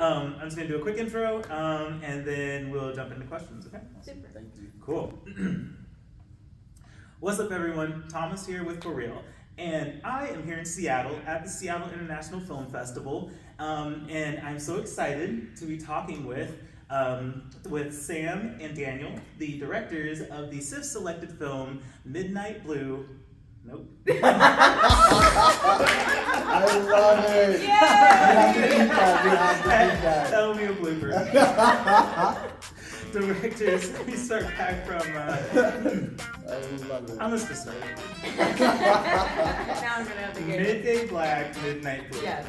I'm just going to do a quick intro, and then we'll jump into questions, okay? Super. Thank you. Cool. What's up, everyone? Thomas here with For Real. And I am here in Seattle at the Seattle International Film Festival. And I'm so excited to be talking with Sam and Daniel, the directors of the SIFF selected film Midnight Blue. Nope. I love it. Yay! We have to keep that. That'll be a blooper. Directors, let me start back from. I love it. I'm just gonna start. Now I'm gonna have to get it. Midday Black, Midnight Blue. Yes.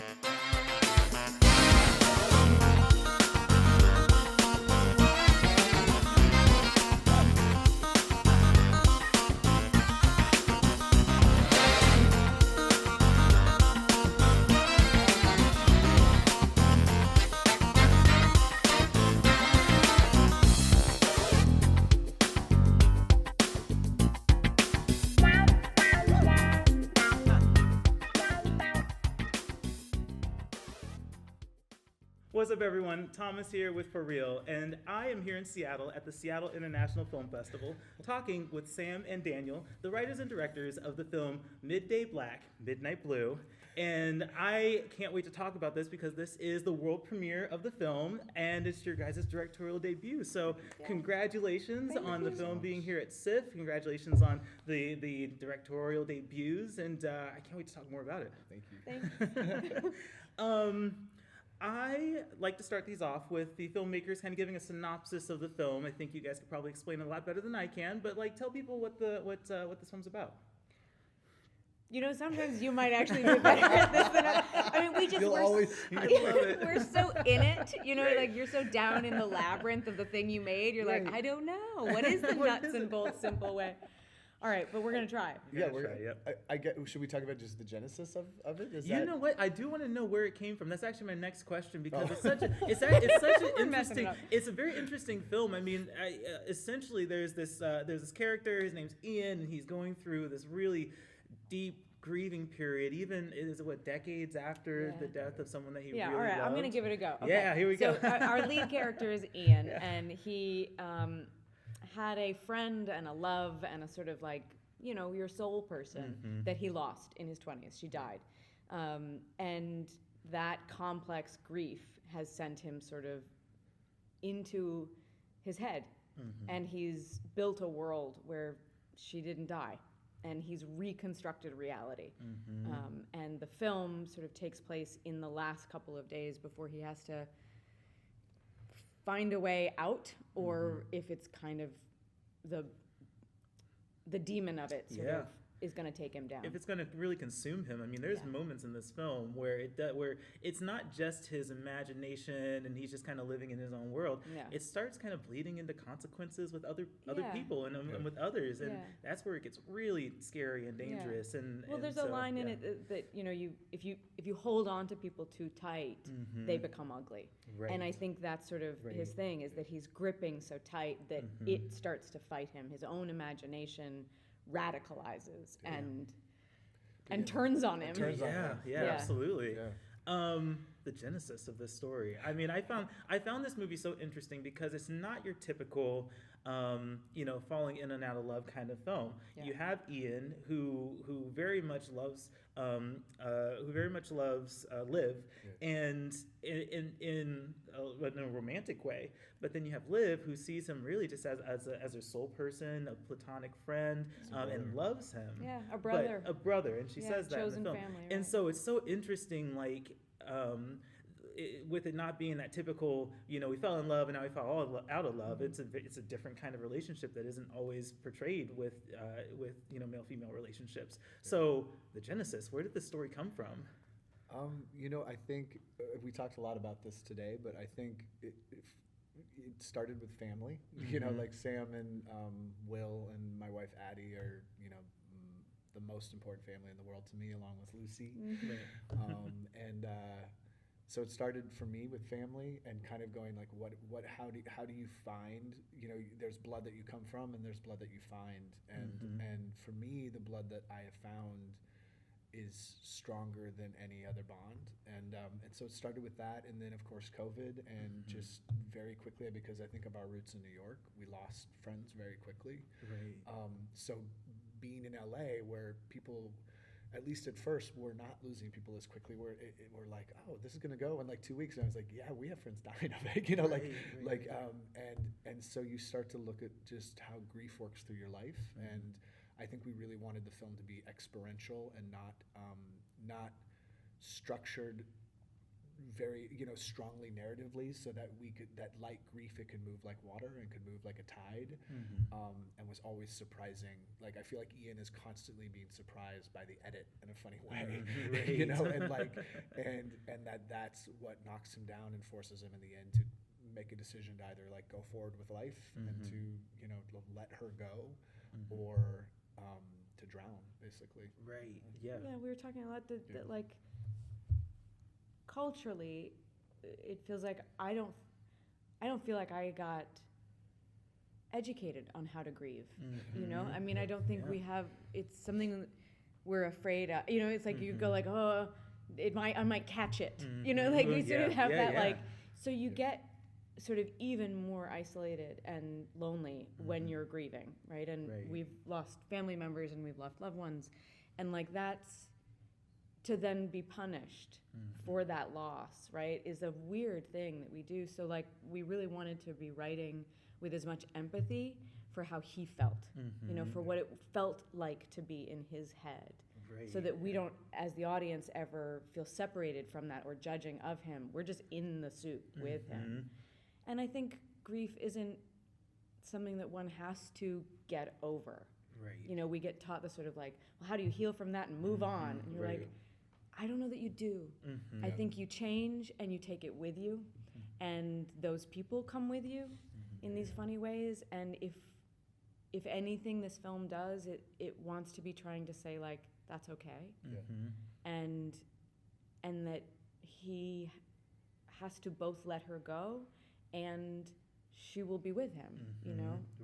What's up, everyone? Thomas here with For Real, and I am here in Seattle at the Seattle International Film Festival talking with Sam and Daniel, the writers and directors of the film Midday Black, Midnight Blue. And I can't wait to talk about this because this is the world premiere of the film, and it's your guys' directorial debut. So congratulations on the film being here at SIFF. Congratulations on the directorial debuts, and I can't wait to talk more about it. Thank you. I like to start these off with the filmmakers kind of giving a synopsis of the film. I think you guys could probably explain it a lot better than I can, but like tell people what this film's about. You know, sometimes you might actually be better at this than I mean, we just You'll always see it. we're so in it. You know, like you're so down in the labyrinth of the thing you made. You're like, Right. I don't know. What is the nuts and bolts simple way? All right, but we're gonna try. Yeah, Gonna try, yep. I get. Should we talk about just the genesis of it? Is You that, know what? I do want to know where it came from. That's actually my next question because Oh. it's such an We're messing interesting. it up. It's a very interesting film. I mean, essentially, there's this character. His name's Ian, and he's going through this really deep grieving period. Even decades after the death of someone that he Yeah, really all right, I'm gonna loved. give it a go. Okay. Yeah, here we go. So our lead character is Ian, Yeah. and he had a friend and a love and a sort of like, you know, your soul person that he lost in his 20s. She died. And that complex grief has sent him sort of into his head. And he's built a world where she didn't die. And he's reconstructed reality. And the film sort of takes place in the last couple of days before he has to find a way out, or if it's kind of the demon of it sort of is going to take him down. If it's going to really consume him, I mean, there's moments in this film where where it's not just his imagination and he's just kind of living in his own world. Yeah. It starts kind of bleeding into consequences with other Yeah. people and with others, and Yeah. that's where it gets really scary and dangerous. And Well, there's so, a line in it that you know, if you hold on to people too tight, they become ugly. Right. And I think that's sort of his thing, is that he's gripping so tight that it starts to fight him. His own imagination radicalizes and turns on him. turns on Yeah, him. yeah, absolutely. Yeah. The genesis of this story. I mean, I found this movie so interesting because it's not your typical, falling in and out of love kind of film. Yeah. You have Ian, who very much loves Liv, and in a romantic way. But then you have Liv, who sees him really just as a soul person, a platonic friend, and loves him. Yeah, a brother. But a brother, and she says that in chosen the film. family, And right. so it's so interesting, like, with it not being that typical, we fell in love and now we fell all out of love. It's a different kind of relationship that isn't always portrayed with male-female relationships. So the genesis, where did this story come from? I think we talked a lot about this today, but I think it started with family. Like Sam and Will and my wife Addie are, the most important family in the world to me, along with Lucy. So it started for me with family and kind of going like, how do you find, there's blood that you come from and there's blood that you find. And for me, the blood that I have found is stronger than any other bond. And so it started with that, and then of course COVID, and just very quickly, because I think of our roots in New York, we lost friends very quickly. Right. So being in LA, where people, at least at first, we're not losing people as quickly. We're like, oh, this is gonna go in like 2 weeks, and I was like, yeah, we have friends dying of it, you know, and so you start to look at just how grief works through your life, and I think we really wanted the film to be experiential and not structured very, strongly narratively, so that like grief, it could move like water and could move like a tide, and was always surprising. Like, I feel like Ian is constantly being surprised by the edit in a funny way, and that's what knocks him down and forces him in the end to make a decision to either like go forward with life and to let her go, or to drown, basically. Right. Yeah. Yeah, we were talking a lot that like culturally, it feels like I don't feel like I got educated on how to grieve. I mean, I don't think we have. It's something that we're afraid of. It's like you go like, oh, I might catch it. Like you sort of have that like. So you get sort of even more isolated and lonely when you're grieving, right? And we've lost family members and we've lost loved ones, and like that's to then be punished for that loss, right, is a weird thing that we do. So like we really wanted to be writing with as much empathy for how he felt, for what it felt like to be in his head. Right. So that we don't, as the audience, ever feel separated from that or judging of him. We're just in the suit with him. And I think grief isn't something that one has to get over. Right. We get taught this sort of like, well, how do you heal from that and move on? And you're like, I don't know that you do. I think you change and you take it with you, and those people come with you in these funny ways. And if anything this film does, it wants to be trying to say like, that's okay. And that he has to both let her go and she will be with him,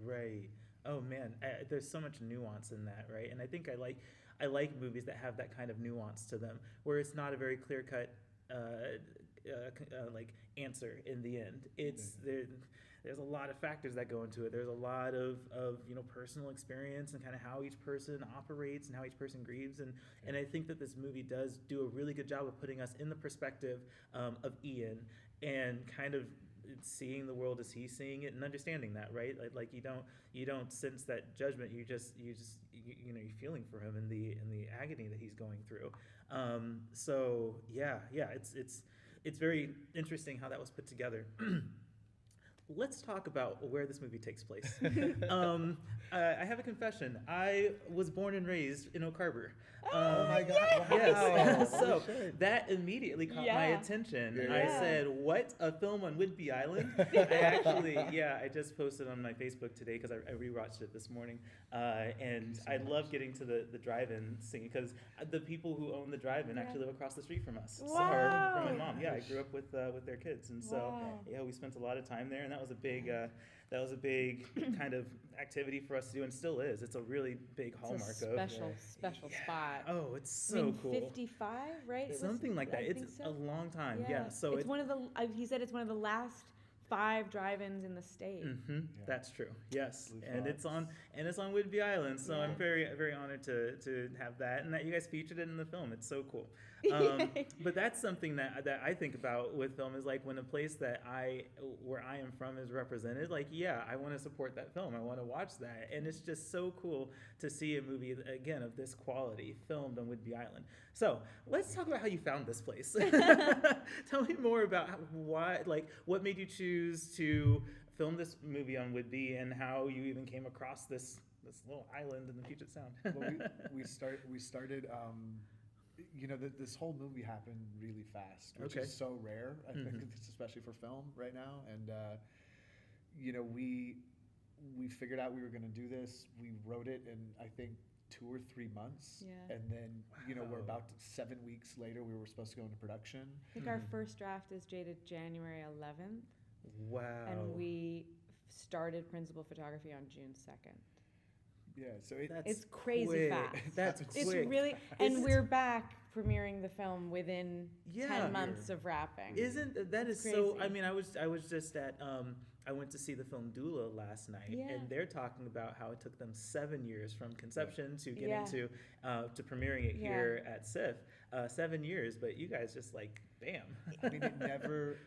Right. Oh man, there's so much nuance in that, right? And I think I like movies that have that kind of nuance to them, where it's not a very clear-cut like answer in the end. It's there's a lot of factors that go into it. There's a lot of personal experience and kind of how each person operates and how each person grieves, and I think that this movie does do a really good job of putting us in the perspective of Ian and kind of seeing the world as he's seeing it and understanding that, right? Like you don't sense that judgment. You're feeling for him in the agony that he's going through. So it's very interesting how that was put together. Let's talk about where this movie takes place. I have a confession. I was born and raised in Oak Harbor. Oh my God! Wow. Yes. So that immediately caught my attention. Yeah. I said, "What? A film on Whidbey Island?" I just posted on my Facebook today because I rewatched it this morning, and I love getting to the drive-in scene because the people who own the drive-in actually live across the street from us. Wow. From my mom. Yeah, I grew up with their kids, and so we spent a lot of time there, and that was a big kind of activity for us to do, and still is. It's a really big hallmark it's a special spot. Oh, it's so cool. 55, right? Something like that. It's a long time. Yeah. So it's one of the. He said it's one of the last 5 drive-ins in the state. That's true. Yes, and it's on Whidbey Island. So I'm very very honored to have that, and that you guys featured it in the film. It's so cool. But that's something that I think about with film is like when a place where I am from is represented. Like, I want to support that film. I want to watch that, and it's just so cool to see a movie again of this quality filmed on Whidbey Island. So let's talk about how you found this place. Tell me more about what made you choose to film this movie on Whidbey, and how you even came across this little island in the Puget Sound. Well, we started. This whole movie happened really fast, which is so rare. I think, especially for film right now. And we figured out we were going to do this. We wrote it in I think 2 or 3 months, and then we're about 7 weeks later. We were supposed to go into production. I think our first draft is dated January 11th. Wow. And we started principal photography on June 2nd. Yeah, so It's crazy quick. fast. That's It's quick. really, and we're back premiering the film within Yeah. 10 months of wrapping. Isn't that It's is so? crazy. I mean, I was just at I went to see the film Doula last night, Yeah. and they're talking about how it took them 7 years from conception to getting Yeah. to premiering it Yeah. here at SIFF. 7 years, but you guys just like bam. I mean, it never,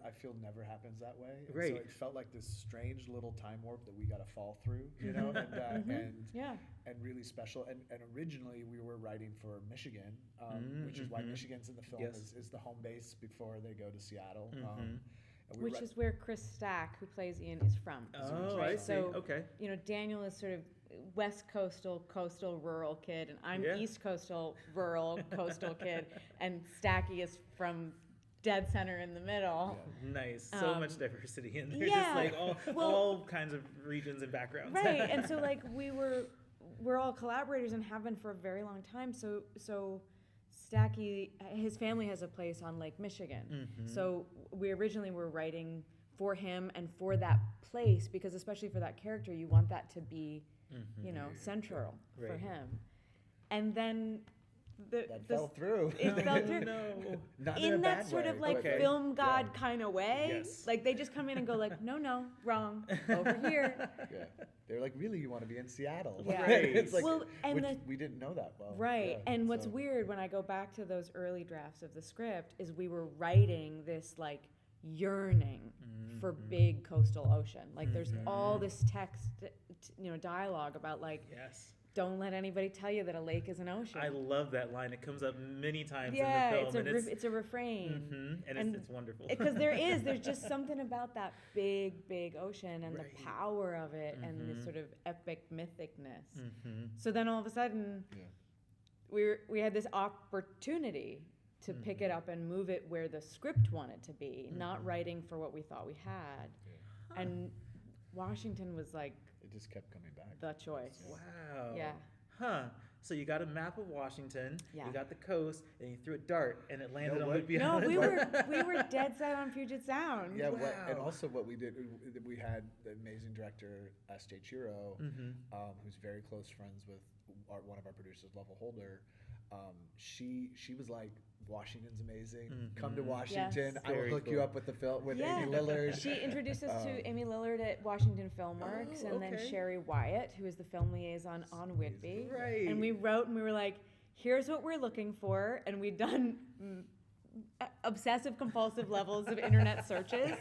I feel never happens that way. And Right. So it felt like this strange little time warp that we got to fall through, you know, Yeah. and really special. And originally we were writing for Michigan, which is why Michigan's in the film Yes. is the home base before they go to Seattle. And we Which is where Chris Stack, who plays Ian, is from. Oh, right? I see. So, Okay. you know, Daniel is sort of west coastal, rural kid, and I'm Yeah. east coastal, rural, coastal kid, and Stacky is from dead center in the middle. Nice. So much diversity in there. yeah. Just like all kinds of regions and backgrounds. Right, and so like we're all collaborators and have been for a very long time. So Stacky, his family has a place on Lake Michigan. So we originally were writing for him and for that place because especially for that character, you want that to be, you know, central for Right. him. And then that fell through. It fell through. No. Not in a that bad sort way, of like Okay. film god kind of way. Yes. Like they just come in and go like, no, wrong, over here. Yeah. They're like, really, you want to be in Seattle? Yeah. Right. It's like, Well, and which the- we didn't know that well. Right. Yeah, And what's so- weird when I go back to those early drafts of the script is we were writing this like yearning for big coastal ocean. Like there's all this text, dialogue about like, Yes. don't let anybody tell you that a lake is an ocean. I love that line. It comes up many times yeah, in the film. it's a refrain. And it's wonderful. Because there's just something about that big ocean and the power of it and this sort of epic mythicness. So then all of a sudden, we had this opportunity to pick it up and move it where the script wanted to be, not writing for what we thought we had. And Washington was like It just kept coming back. the choice. Wow. Yeah. Huh. So you got a map of Washington, Yeah. you got the coast, and you threw a dart, and it landed No, on what- Whidbey No, Island. we were dead set on Puget Sound. Yeah, and Wow. also what we did, we had the amazing director S.J. Chiro, who's very close friends with one of our producers, Lovell Holder. She was like, Washington's amazing. Come to Washington. Yes. I will Very hook you cool. up with with Yeah. Amy Lillard. She introduced us to Amy Lillard at Washington Filmworks, and then okay. Sherry Wyatt, who is the film liaison on Whidbey. Right. And we wrote, and we were like, "Here's what we're looking for," and we'd done obsessive compulsive levels of internet searches,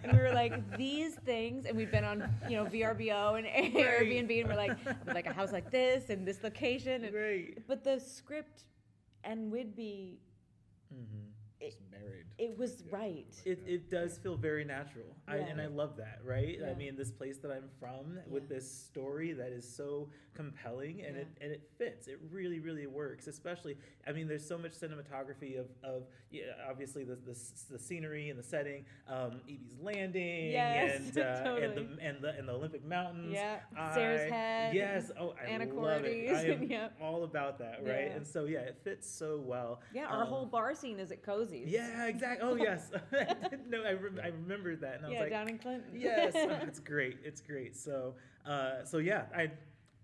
and we were like, "These things," and we'd been on, VRBO and Airbnb, and we're like, "I would like a house like this and this location," and, Great. but the script and Whidbey, Just married. it was right. It does feel very natural, and I love that, right? I Yeah. mean, this place that I'm from with this story that is so compelling, and it fits. It really, really works. Especially, I mean, there's so much cinematography of obviously the scenery and the setting, Evie's Landing, Yes, totally. and the Olympic Mountains. Yeah, Sarah's Head. Yes. Oh, I Anna love it. I Cordy's, am yep. all about that, right? Yeah. And so it fits so well. Yeah, our whole bar scene is at Cozy's. Yeah, exactly. Oh, yes. I didn't know. I remembered that, and I was Yeah, like, down in Clinton. yes, it's great. It's great. So,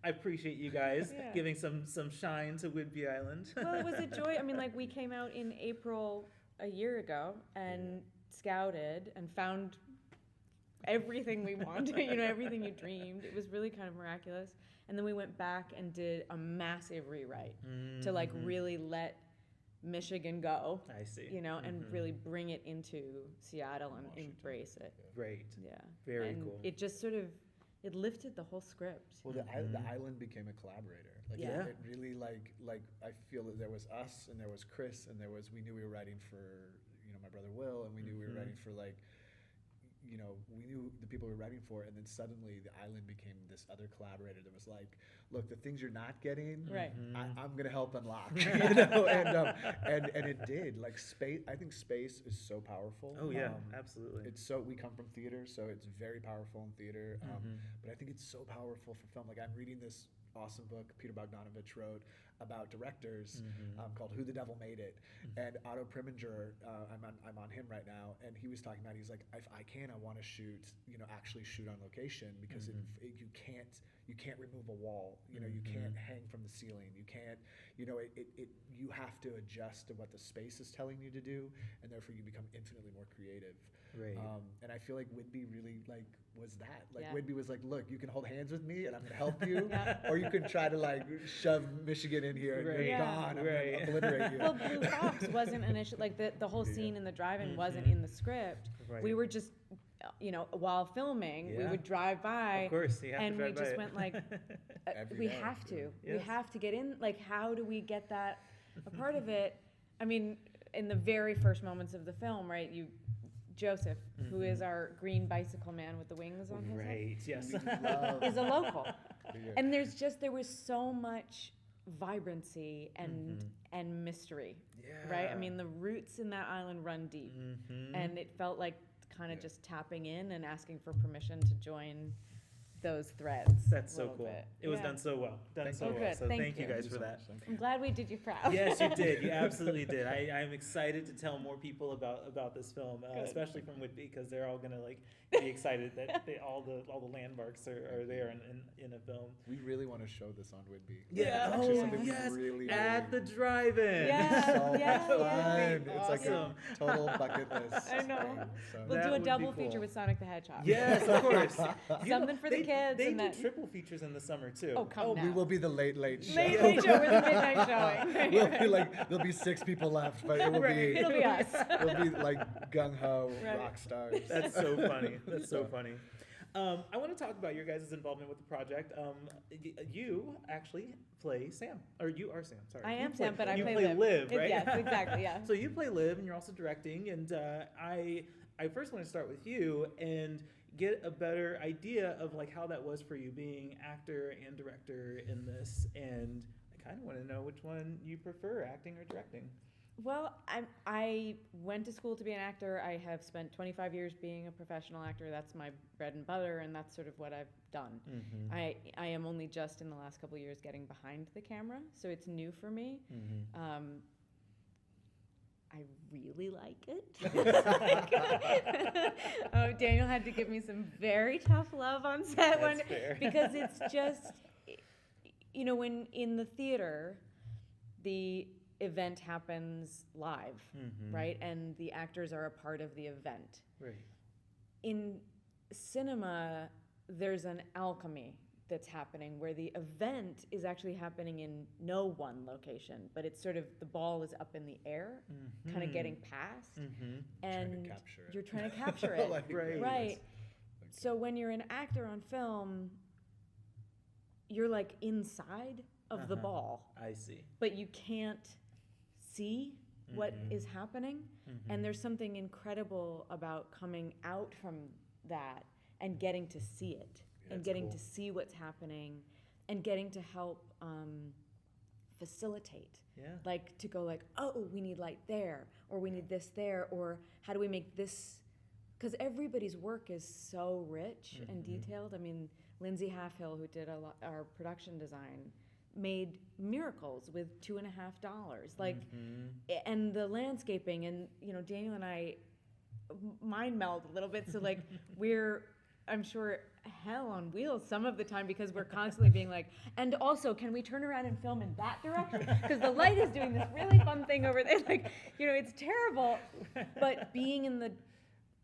I appreciate you guys Yeah. giving some shine to Whidbey Island. Well, it was a joy. I mean, like we came out in April a year ago and scouted and found everything we wanted. Everything you dreamed. It was really kind of miraculous. And then we went back and did a massive rewrite to like really let Michigan go. I see. And really bring it into Seattle and embrace it. Great. Yeah. Very and cool. It just sort of it lifted the whole script. Well, the island became a collaborator. Like Yeah. it really like I feel that there was us and there was Chris and we knew we were writing for my brother Will, and we knew we were writing for we knew the people we were writing for, and then suddenly the island became this other collaborator that was like, look, the things you're not getting, Right. I'm gonna help unlock, and it did. Like space, I think space is so powerful. Oh yeah, absolutely. We come from theater, so it's very powerful in theater. But I think it's so powerful for film. Like I'm reading this awesome book Peter Bogdanovich wrote about directors called Who the Devil Made It. And Otto Preminger, I'm on him right now, and he was talking about, he's like, if I can, I want to shoot, actually shoot on location, because you can't remove a wall, you can't hang from the ceiling, you can't, you have to adjust to what the space is telling you to do, and therefore you become infinitely more creative. Right. And I feel like Whidbey really was that. Whidbey was like, look, you can hold hands with me and I'm gonna help you, or you can try to shove Michigan in here and you're gone. I'm gonna obliterate you. Well, Blue Fox wasn't initially, the whole scene in the drive-in wasn't in the script. Right. We were just, while filming, we would drive by. Of course, you have and to drive we just by went Every we day, have to. Yes. We have to get in. How do we get that a part of it? I mean, in the very first moments of the film, right? Joseph, who is our green bicycle man with the wings on his head, Right, yes. is a local. And there was so much vibrancy and mystery, right? I mean, the roots in that island run deep, and it felt like kind of just tapping in and asking for permission to join those threads. That's so cool. Bit. It was done so well. Done so well. good. So Thank you you. guys for that. I'm glad we did you proud. Yes, you did. You absolutely did. I'm excited to tell more people about this film, especially from Whidbey, because they're all gonna be excited that all the landmarks are there in a film. We really want to show this on Whidbey. Yeah. It's actually something we really, At the drive-in. Yeah. so Yeah, much yeah. fun. It's like a total bucket list. I know. thing, so. We'll That do a would be double cool. feature with Sonic the Hedgehog. Yes, of course. Something for the kids They and do that- triple features in the summer too. Oh, come now. We will be the late show. Late show. We're the midnight showing. We'll be there'll be 6 people left, but it will be It'll be us. we'll be gung ho Right. rock stars. That's so funny. That's so funny. I want to talk about your guys' involvement with the project. You actually play Sam, or you are Sam. Sorry, I You am Sam, but I you play Liv, right? Yes, exactly. Yeah. So you play Liv, and you're also directing. And I first want to start with you and get a better idea of how that was for you being actor and director in this. And I kind of want to know which one you prefer, acting or directing. Well, I went to school to be an actor. I have spent 25 years being a professional actor. That's my bread and butter, and that's sort of what I've done. I am only just in the last couple of years getting behind the camera, so it's new for me. I really like it. Daniel had to give me some very tough love on set because it's just, when in the theater, the event happens live, right? And the actors are a part of the event. Right. In cinema, there's an alchemy that's happening where the event is actually happening in no one location, but it's sort of the ball is up in the air, kind of getting passed, and you're trying to capture it. Right. So when you're an actor on film, you're inside of the ball. I see. But you can't see what is happening, and there's something incredible about coming out from that and getting to see it, and getting to see what's happening, and getting to help facilitate. Yeah. To go oh, we need light there, or we need this there, or how do we make this? Because everybody's work is so rich and detailed. I mean, Lindsay Halfhill, who did our production design, made miracles with $2.50. And the landscaping, and Daniel and I mind meld a little bit. So we're, I'm sure, hell on wheels some of the time because we're constantly being and also, can we turn around and film in that direction? Because the light is doing this really fun thing over there. It's terrible. But being in the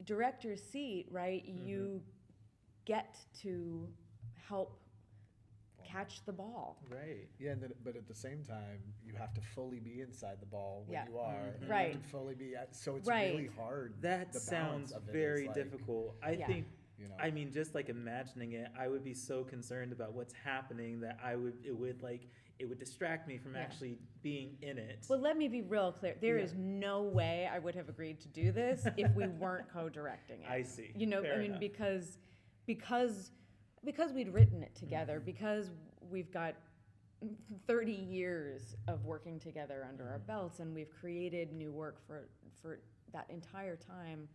director's seat, right, you get to help catch the ball. Right. Yeah, but at the same time, you have to fully be inside the ball when you are. And Right. You have to fully be so it's Right. really hard. That the sounds balance of it very is difficult. I Yeah. think, You know. just imagining it, I would be so concerned about what's happening that it would distract me from actually being in it. Well, let me be real clear. There is no way I would have agreed to do this if we weren't co-directing it. I see. Fair Fair enough. enough. Because we'd written it together, because we've got 30 years of working together under our belts, and we've created new work for that entire time.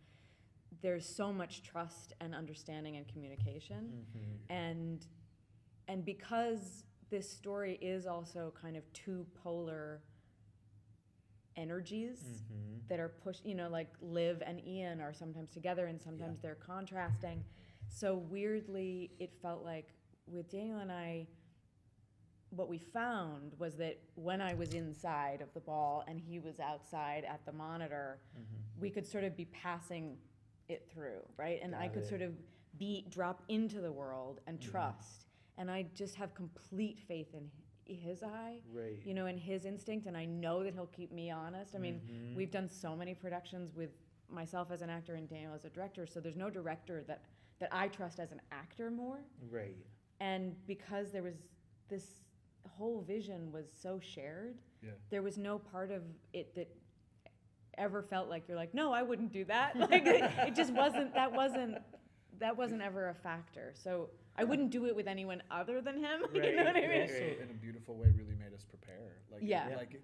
There's so much trust and understanding and communication, and because this story is also kind of two polar energies that are pushed, like Liv and Ian are sometimes together and sometimes they're contrasting. So weirdly, it felt like with Daniel and I, what we found was that when I was inside of the ball and he was outside at the monitor, we could sort of be passing it through, right? And I could sort of drop into the world and trust. And I just have complete faith in his eye, in his instinct, and I know that he'll keep me honest. I mean, we've done so many productions with myself as an actor and Daniel as a director, so there's no director that I trust as an actor more. Right. And because there was this whole vision was so shared, there was no part of it that ever felt like you're like, no, I wouldn't do that. Like it just wasn't. That wasn't ever a factor. So I wouldn't do it with anyone other than him. Right. You know what I mean? Also, in a beautiful way, really made us prepare.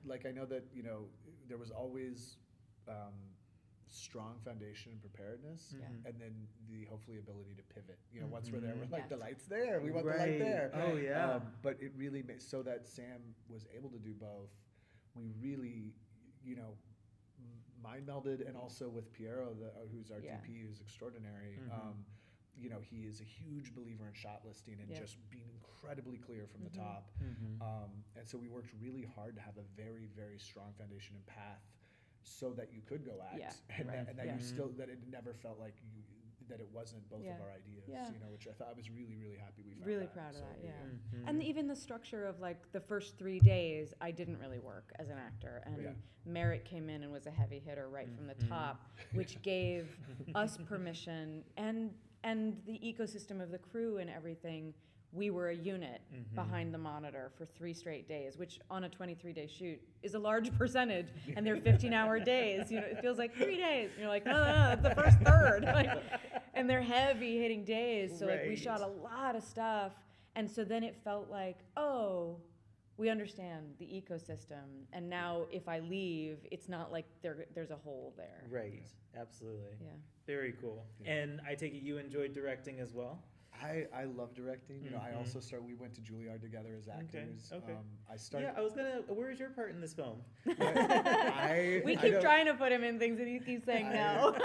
Like I know that there was always strong foundation and preparedness, and then the hopefully ability to pivot. Once we're there, we're like, the light's there. We want the light there. Oh yeah. But it really made so that Sam was able to do both. We really, mind melded, and also with Piero, who's our DP, who's extraordinary. He is a huge believer in shot listing and just being incredibly clear from the top. And so we worked really hard to have a very, very strong foundation and path so that you could go act. And that you still, that it never felt like that it wasn't both of our ideas, which I was really, really happy we found. Really proud of that, And even the structure of like the first 3 days, I didn't really work as an actor. And Merritt came in and was a heavy hitter right from the top, which gave us permission and the ecosystem of the crew and everything. We were a unit behind the monitor for 3 straight days, which on a 23-day shoot is a large percentage, and they're 15-hour days. It feels like 3 days. And you're like, no, that's the first third. And they're heavy-hitting days, so we shot a lot of stuff. And so then it felt like, oh, we understand the ecosystem, and now if I leave, it's not like there's a hole there. Right, absolutely. Yeah. Very cool. And I take it you enjoyed directing as well? I love directing. I also we went to Juilliard together as actors. Okay. I started. Yeah, where is your part in this film? We keep trying to put him in things and he keeps saying no.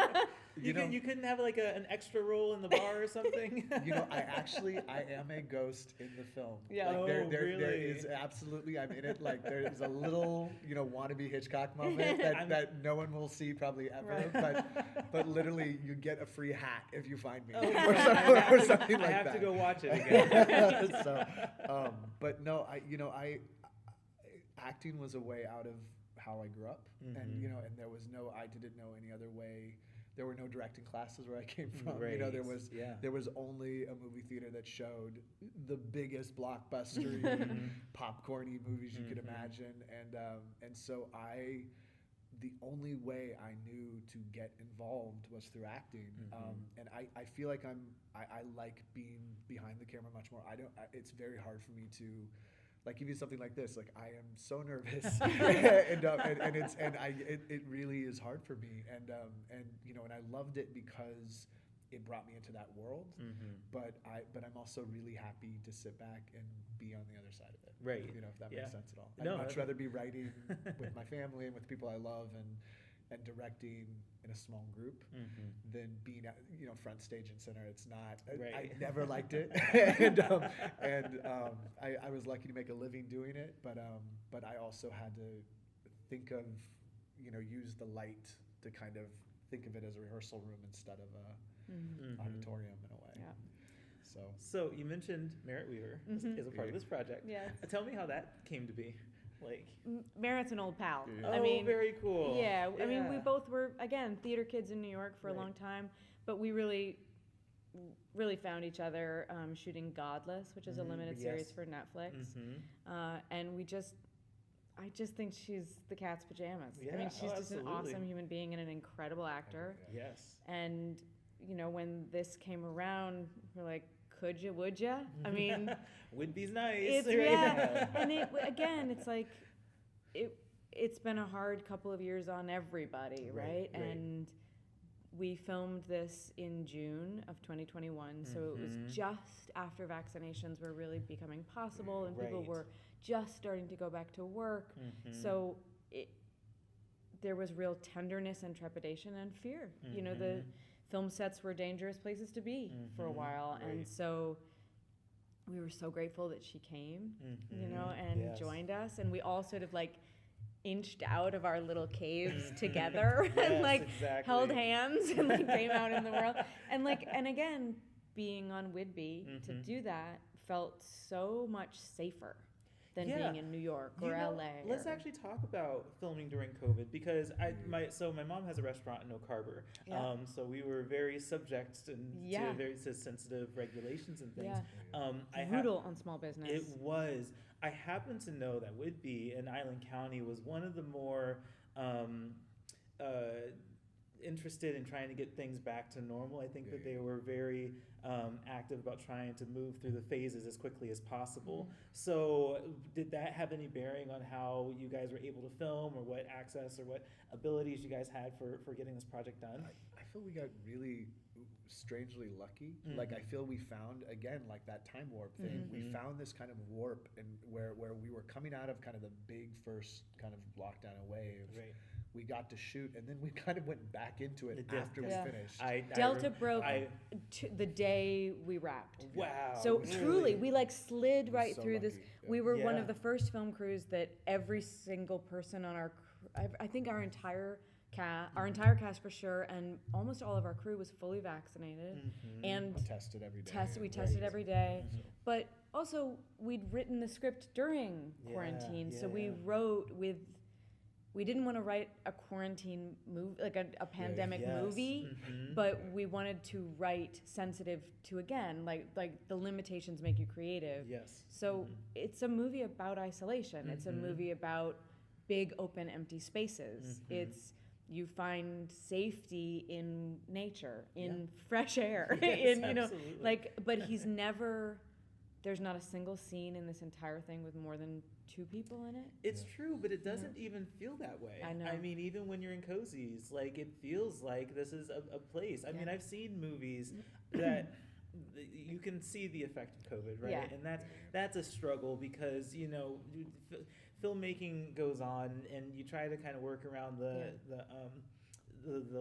You couldn't have like an extra role in the bar or something? I am a ghost in the film. Yeah. There really? is absolutely, I'm in it. Like there is a little, wannabe Hitchcock moment that no one will see probably ever. Right. But literally you get a free hat if you find me. Or something like that. I have to go watch it again. But no, acting was a way out of how I grew up. And and there was I didn't know any other way. There were no directing classes where I came from. Right. There was only a movie theater that showed the biggest blockbustery, popcorny movies you could imagine, and so the only way I knew to get involved was through acting, and I feel like I like being behind the camera much more. It's very hard for me to. Like even something like this, like I am so nervous, it really is hard for me, and I loved it because it brought me into that world. But I'm also really happy to sit back and be on the other side of it. Right. If that makes sense at all. No, I'd much rather be writing with my family and with people I love and directing in a small group than being at, front stage and center. It's not. I never liked it, and I was lucky to make a living doing it, but I also had to think of, use the light to kind of think of it as a rehearsal room instead of a auditorium in a way. Yeah. So you mentioned Merritt Weaver as a part of this project. Yes. Tell me how that came to be. Merritt's an old pal. Yeah. Very cool. Yeah, I mean, we both were, again, theater kids in New York for a long time, but we really found each other shooting Godless, which is a limited series for Netflix. And I just think she's the cat's pajamas. Yeah. I mean, she's just absolutely. an awesome human being and an incredible actor. Yes. And, when this came around, we're like, could you, would you? I mean, Whidbey's nice. And it's like, it's been a hard couple of years on everybody, right? And we filmed this in June of 2021, so it was just after vaccinations were really becoming possible and people Right. were just starting to go back to work. So there was real tenderness and trepidation and fear. You know, the film sets were dangerous places to be for a while, and Right. so we were so grateful that she came, you know, Mhm. and Yes. joined us, and we all sort of like inched out of our little caves together and Yes, like exactly. held hands and like came out in the world, and like, and again, being on Whidbey to do that felt so much safer than Yeah. being in New York or You know, LA. let's or- actually talk about filming during COVID, because my mom has a restaurant in Oak Harbor, Yeah. So we were very subject Yeah. to very sensitive regulations and things. Yeah. I ha- brutal on small business. It was. I happen to know that Whidbey in Island County was one of the more interested in trying to get things back to normal. I think that they were very active about trying to move through the phases as quickly as possible. So did that have any bearing on how you guys were able to film, or what access or what abilities you guys had for getting this project done? I feel we got really strangely lucky. Like, I feel we found, again, like that time warp thing. We found this kind of warp, and where we were coming out of kind of the big first kind of lockdown and wave. Right. We got to shoot, and then we kind of went back into it It did, after yeah. we finished. Delta broke the day we wrapped. Wow. So really? truly, we like slid right so through this. lucky, yeah. We were one Yeah. of the first film crews that every single person on our, I think our entire cast for sure, and almost all of our crew was fully vaccinated and We tested every day. we tested every day. Mm-hmm. But also, we'd written the script during quarantine, so we yeah. wrote with. We didn't want to write a quarantine movie, like a pandemic Yes. movie, but we wanted to write sensitive to, again, like the limitations make you creative. Yes. So it's a movie about isolation. It's a movie about big, open, empty spaces. It's you find safety in nature, in fresh air, Yes, in, you know, absolutely. like. But he's never. There's not a single scene in this entire thing with more than 2 people in it. It's true, but it doesn't even feel that way. I know. I mean, even when you're in cozies, like, it feels like this is a place. I mean, I've seen movies that you can see the effect of COVID, right? Yeah. And that's a struggle, because, you know, filmmaking goes on, and you try to kind of work around the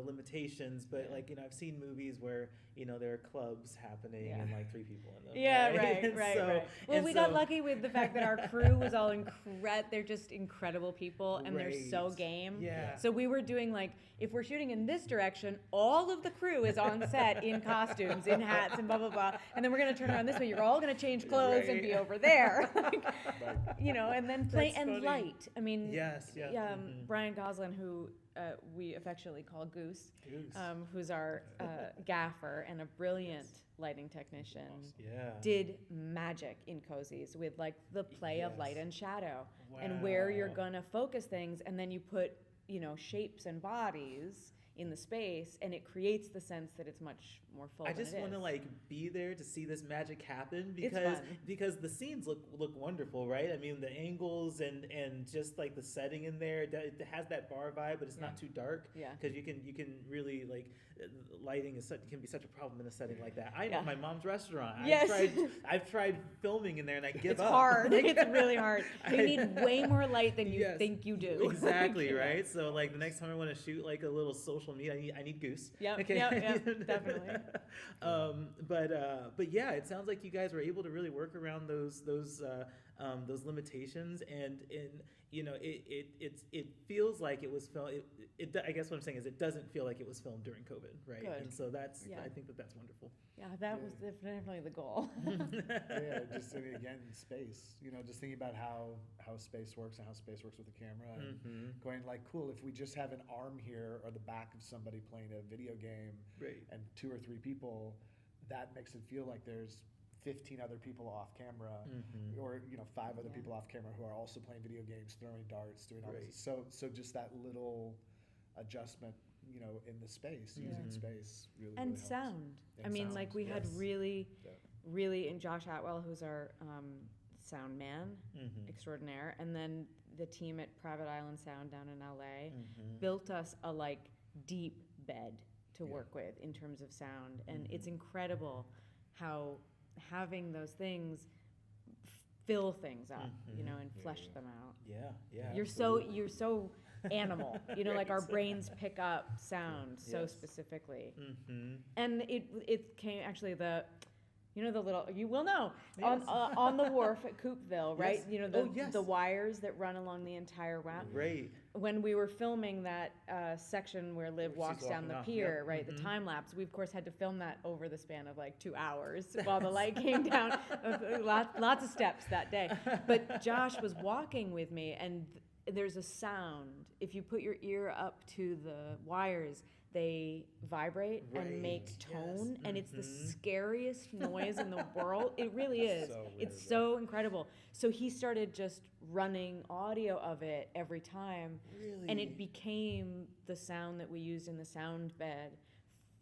limitations, but like, you know, I've seen movies where, you know, there are clubs happening and like 3 people in them. Yeah, And right. so- Well, and we got so- lucky with the fact that our crew was all they're just incredible people, and they're so Right. game. Yeah. So we were doing like, if we're shooting in this direction, all of the crew is on set in costumes, in hats, and blah, blah, blah. And then we're going to turn around this way. You're all going to change clothes and be Right. over there. Like, you know, and then play, That's and funny. light. I mean, Yes, yeah. Brian Goslin, who we affectionately call Goose, Goose. who's our gaffer and a brilliant lighting technician, Yeah. did magic in cozies with like the play of light Yes. and shadow and where you're Wow. gonna focus things, and then you put, you know, shapes and bodies in the space, and it creates the sense that it's much more full. I than just it want to is. like be there to see this magic happen, It's because fun. the scenes look wonderful, right? I mean, the angles and just like the setting in there, it has that bar vibe, but it's not too dark. Yeah. Because you can really like lighting can be such a problem in a setting like that. I know Yeah. my mom's restaurant. Yes. I've tried filming in there, and I give It's up. hard. It's really hard. So you need way more light than you Yes. think you do. Exactly, right? So like the next time I want to shoot like a little social media, I need Goose. Yep, Okay. yep, definitely. But yeah, it sounds like you guys were able to really work around those limitations, and you know, it feels like it was filmed. I guess what I'm saying is it doesn't feel like it was filmed during COVID, right? Good. And so that's Yeah. I think that's wonderful. Yeah, that was definitely the goal. Yeah, just thinking again, space. You know, just thinking about how space works and how space works with the camera, and going like, cool. If we just have an arm here or the back of somebody playing a video game, Right. and 2 or 3 people, that makes it feel like there's 15 other people off camera, or, you know, 5 other people off camera who are also playing video games, throwing darts, doing all Right. this. So just that little adjustment, you know, in the space, using space really And really helps. sound. I And mean, sound, like we had yes. really, and Josh Atwell, who's our sound man extraordinaire, and then the team at Private Island Sound down in LA built us a like deep bed to work with in terms of sound, and it's incredible how having those things fill things up, you know, and flesh them out. Yeah. You're so animal, you know, like our brains pick up sound so specifically. And it came actually you know, the little, you will know, on the wharf at Coopville, right? You know, the wires that run along the entire route. Right. When we were filming that section where Liv walks down the pier, right, the time lapse, we of course had to film that over the span of like 2 hours while the light came down. Lots of steps that day. But Josh was walking with me, and there's a sound. If you put your ear up to the wires, they vibrate and make tone, and it's the scariest noise in the world. It really is. It's so incredible. So he started just running audio of it every time, and it became the sound that we used in the sound bed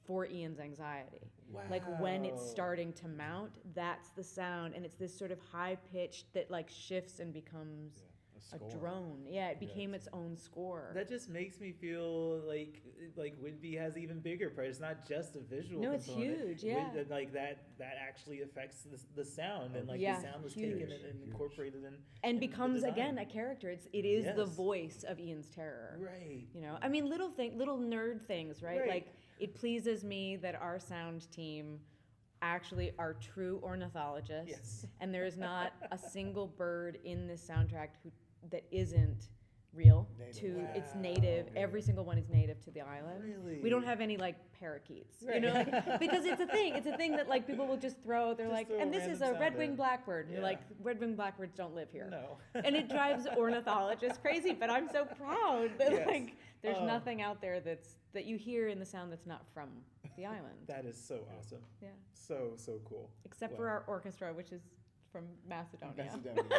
for Ian's anxiety. Wow. Like when it's starting to mount, that's the sound, and it's this sort of high pitch that like shifts and becomes a drone. Yeah, it became its own score. That just makes me feel like Whidbey has even bigger part. It's not just a visual component. It's huge, yeah. Like that actually affects the sound, and like the sound was taken and incorporated in. And becomes again a character. It is the voice of Ian's terror. Right. You know, I mean, little nerd things, right? Like it pleases me that our sound team actually are true ornithologists, and there is not a single bird in this soundtrack that isn't real it's native. Every single one is native to the island. Really? We don't have any like parakeets, you know, like, because it's a thing that like people will just throw. They're like, and this is a red-winged blackbird. And you're like, red-winged blackbirds don't live here. No. And it drives ornithologists crazy, but I'm so proud that like there's nothing out there that you hear in the sound that's not from the island. That is so awesome. Yeah. So cool. Except for our orchestra, which is from Macedonia.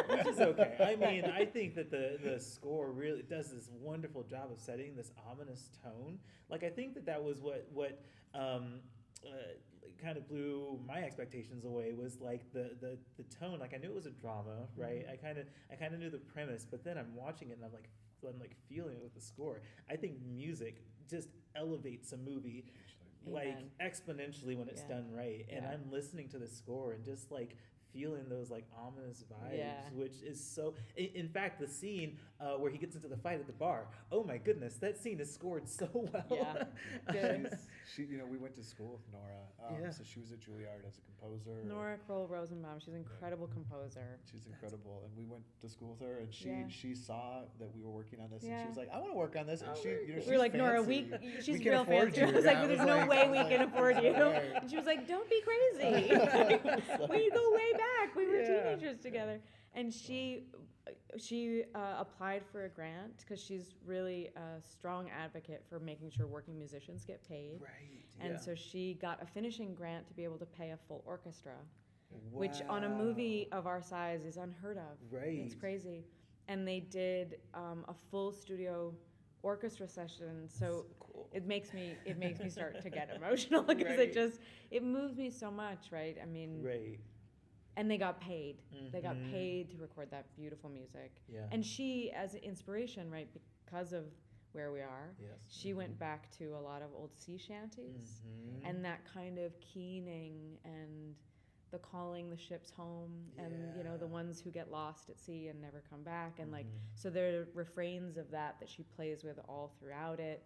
Which is okay. I mean, I think that the score really does this wonderful job of setting this ominous tone. Like, I think that was what kind of blew my expectations away, was like the tone. Like, I knew it was a drama, right? I kind of knew the premise, but then I'm watching it and I'm like feeling it with the score. I think music just elevates a movie like exponentially when it's done right. And I'm listening to the score and just like feeling those like ominous vibes, which is so. In fact, the scene where he gets into the fight at the bar. Oh my goodness, that scene is scored so well. Yeah, good. She, you know, we went to school with Norah, so she was at Juilliard as a composer. Norah Rosenbaum, she's an incredible composer. She's incredible, and we went to school with her, and she saw that we we were working on this, and she was like, "I want to work on this." And she, you know, we were like, "Norah, she's real fancy." I was like, "There's no way we can afford you." And she was like, "Don't be crazy. We go way back. We were teenagers together." And she applied for a grant because she's really a strong advocate for making sure working musicians get paid. Right. And so she got a finishing grant to be able to pay a full orchestra, which on a movie of our size is unheard of. Right. It's crazy. And they did a full studio orchestra session. So cool. it makes me start to get emotional because it moves me so much, right? I mean, and they got paid. Mm-hmm. They got paid to record that beautiful music. Yeah. And she, as an inspiration, right, because of where we are, she went back to a lot of old sea shanties and that kind of keening and the calling the ships home and, you know, the ones who get lost at sea and never come back. And like, so there are refrains of that she plays with all throughout it.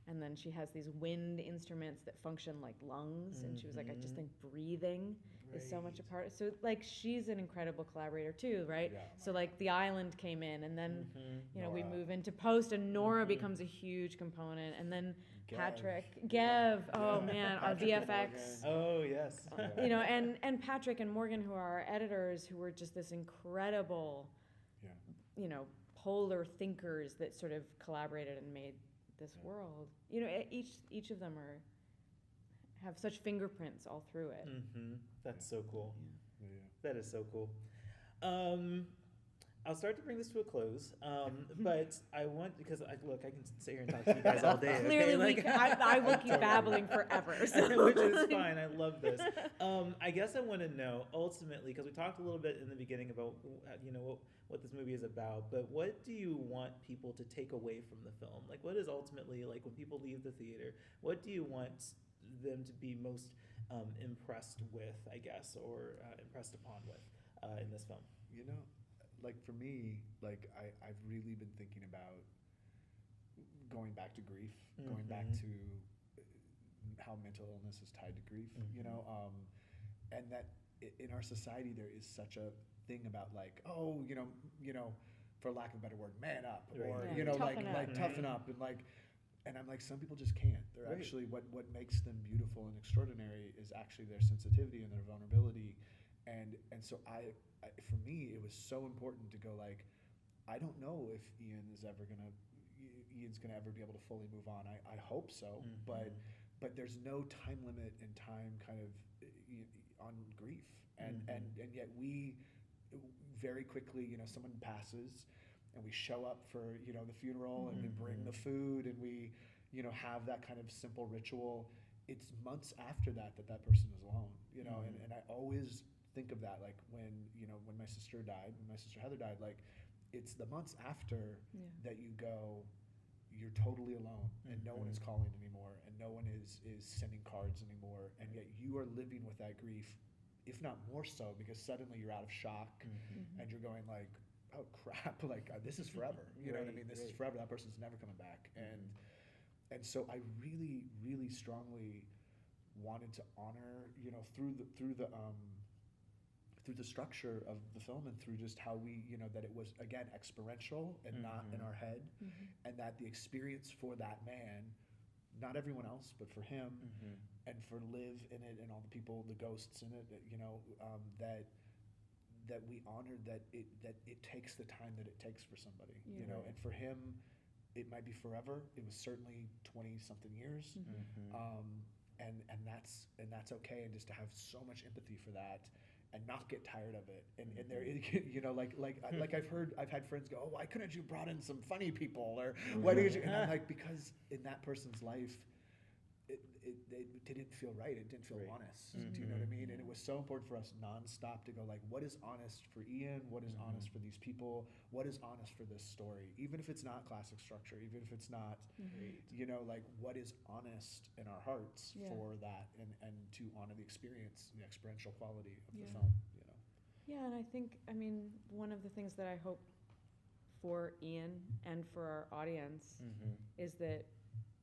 And then she has these wind instruments that function like lungs. And she was like, I just think breathing is so much a part. So like, she's an incredible collaborator too, right? Yeah. So like the island came in and then, you know, Norah. We move into post and Norah becomes a huge component. And then Gev, oh man, our VFX. Oh yes. You know, and Patrick and Morgan, who are our editors, who were just this incredible, you know, polar thinkers that sort of collaborated and made this world. You know, each of them have such fingerprints all through it. That's so cool. That is so cool. I'll start to bring this to a close, but I want, because I can sit here and talk to you guys all day. Okay? Clearly, I will keep babbling forever. So. Which is fine. I love this. I guess I want to know ultimately, because we talked a little bit in the beginning about what this movie is about, but what do you want people to take away from the film? Like, what is ultimately, like, when people leave the theater, what do you want them to be most impressed with, I guess, or impressed upon with in this film? Like for me, like I've really been thinking about going back to grief, going back to how mental illness is tied to grief, and that in our society there is such a thing about like, for lack of a better word, man up, or toughen up, and I'm like, some people just can't. They're actually what makes them beautiful and extraordinary is actually their sensitivity and their vulnerability, and so for me, it was so important to go like, I don't know if Ian's gonna ever be able to fully move on. I hope so, but there's no time limit and time kind of on grief, and yet we very quickly, someone passes, and we show up for the funeral, and we bring the food, and we have that kind of simple ritual. It's months after that person is alone, and I always think of that, like when my sister died, when my sister Heather died, like it's the months after that you go, you're totally alone, and no one is calling anymore, and no one is sending cards anymore, and yet you are living with that grief, if not more so, because suddenly you're out of shock, and you're going like, oh crap, like this is forever, you know what I mean? This is forever. That person's never coming back, and so I really, really strongly wanted to honor, through the structure of the film, and through just how we, that it was, again, experiential and not in our head, and that the experience for that man, not everyone else, but for him, and for Liv in it, and all the people, the ghosts in it, that we honored that it takes the time that it takes for somebody, and for him, it might be forever. It was certainly 20-something years, and that's okay, and just to have so much empathy for that, and not get tired of it, and there, I've had friends go, oh, why couldn't you brought in some funny people, or why did you? And I'm like, because in that person's life, it didn't feel right. It didn't feel honest. Do you know what I mean? And it was so important for us nonstop to go like, what is honest for Ian? What is honest for these people? What is honest for this story? Even if it's not classic structure, even if it's not, like what is honest in our hearts for that, and to honor the experience, the experiential quality of the film. Yeah, and I think, one of the things that I hope for Ian and for our audience is that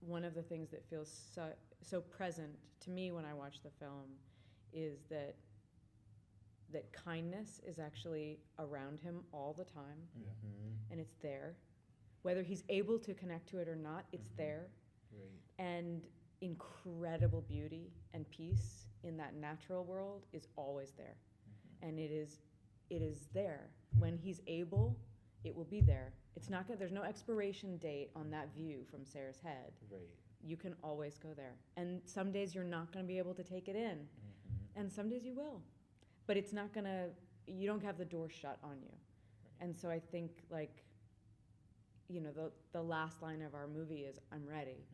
one of the things that feels so present to me when I watch the film is that kindness is actually around him all the time, and it's there. Whether he's able to connect to it or not, it's there. And incredible beauty and peace in that natural world is always there. And it is there. When he's able, it will be there. It's not there's no expiration date on that view from Sarah's head. You can always go there. And some days you're not going to be able to take it in. And some days you will. But it's not going to, you don't have the door shut on you. And so I think, like, the last line of our movie is, I'm ready.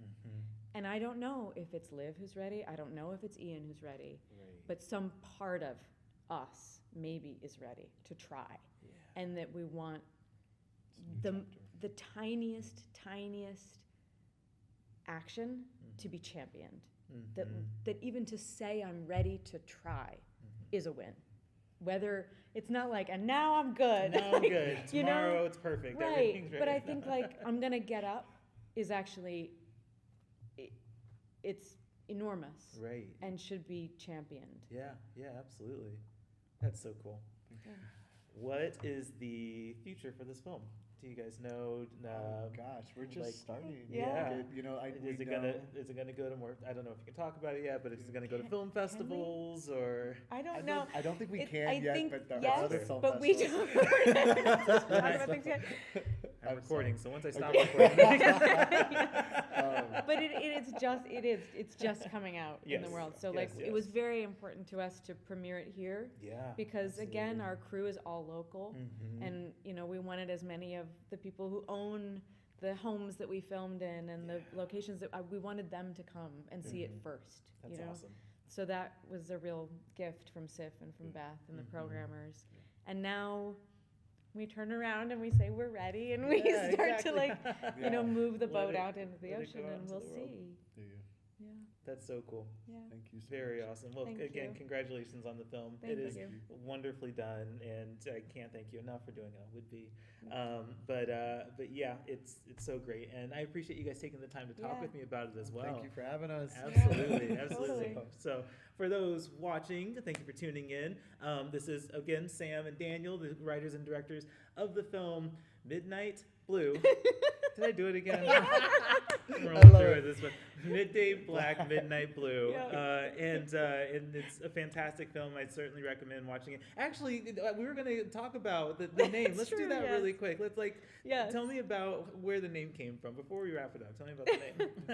And I don't know if it's Liv who's ready. I don't know if it's Ian who's ready. But some part of us maybe is ready to try. And that we want the tiniest action to be championed. That even to say I'm ready to try is a win. Whether it's not like, and now I'm good. Now I'm good. Tomorrow it's perfect. Right. Everything's ready. But I think like I'm gonna get up is actually it's enormous. And should be championed. Yeah, absolutely. That's so cool. What is the future for this film? Do you guys know? Oh gosh, we're just starting. Is it gonna go to more? I don't know if you can talk about it yet, but is it gonna go to film festivals or? I don't know. I don't think we can yet, but there are other film but festivals. We don't talk about things yet. I'm recording, so once I stop Okay. recording. But it's just coming out in the Yes, world. So yes, it was very important to us to premiere it here. Yeah. Because again, absolutely. our crew is all local, Mhm. and we wanted as many of the people who own the homes that we filmed in and the locations that we wanted them to come and see it first. That's awesome. So that was a real gift from SIFF and from Beth and the programmers. And now we turn around and we say we're ready, and we Yeah, start exactly. to move the Let boat it- out into the let it ocean, go out and into we'll the world. see. Yeah. Yeah, That's so cool. yeah. Thank you so Very much. awesome. Well, Thank again, you. congratulations on the film. Thank It is you. wonderfully done, and I can't thank you enough for doing it on Whidbey. But yeah, it's so great, and I appreciate you guys taking the time to talk Yeah. with me about it as well. Thank you for having us. Absolutely, Yeah, absolutely. totally. So, for those watching, thank you for tuning in. This is again Sam and Daniel, the writers and directors of the film Midnight Blue. Did I do it again? I'm rolling I love through it. this one. Midday Black, Midnight Blue, Yeah. and it's a fantastic film. I certainly recommend watching it. Actually, we were going to talk about the name. It's Let's do true, that yes. really quick. Let's Yes. tell me about where the name came from before we wrap it up. Tell me about the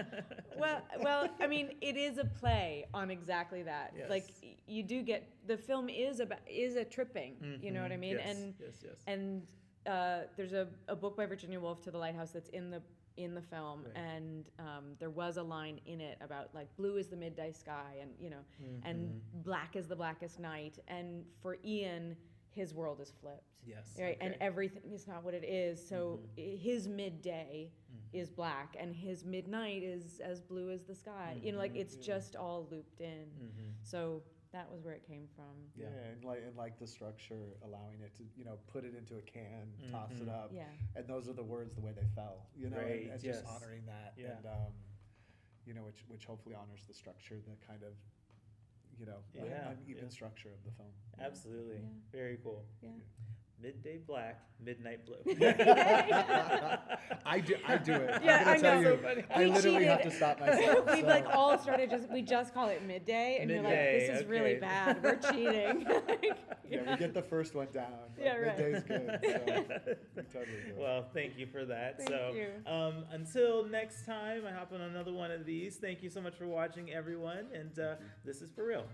name. Well, I mean, it is a play on exactly that. Yes. Like you do get the film is a tripping. You know what I mean? Yes, And yes. and there's a book by Virginia Woolf, To the Lighthouse, that's in the film, Right. and there was a line in it about like blue is the midday sky, and and black is the blackest night, and for Ian, his world is flipped. Yes. Right, and okay. everything is not what it is. So his midday is black, and his midnight is as blue as the sky. Like it's just all looped in. So that was where it came from. Yeah. And like the structure, allowing it to put it into a can, toss it up, Yeah. and those are the words the way they fell, Right, and yes. just honoring that, Yeah. and which hopefully honors the structure, the kind of Yeah, uneven yeah. structure of the film. Absolutely. Yeah. Very cool. Yeah. Midday Black, Midnight Blue. I do it. Yeah, I'm I gonna tell know. you, So funny. I We literally have cheated. to stop myself. We've so. like all started we just call it midday, and you're like, Midday, this is really okay. bad. We're cheating. Yeah, we get the first one down. But Yeah, right. Midday's good. So we totally do it. Well, thank you for that. Thank so, you. Until next time, I hop on another one of these. Thank you so much for watching, everyone. And this is For Real.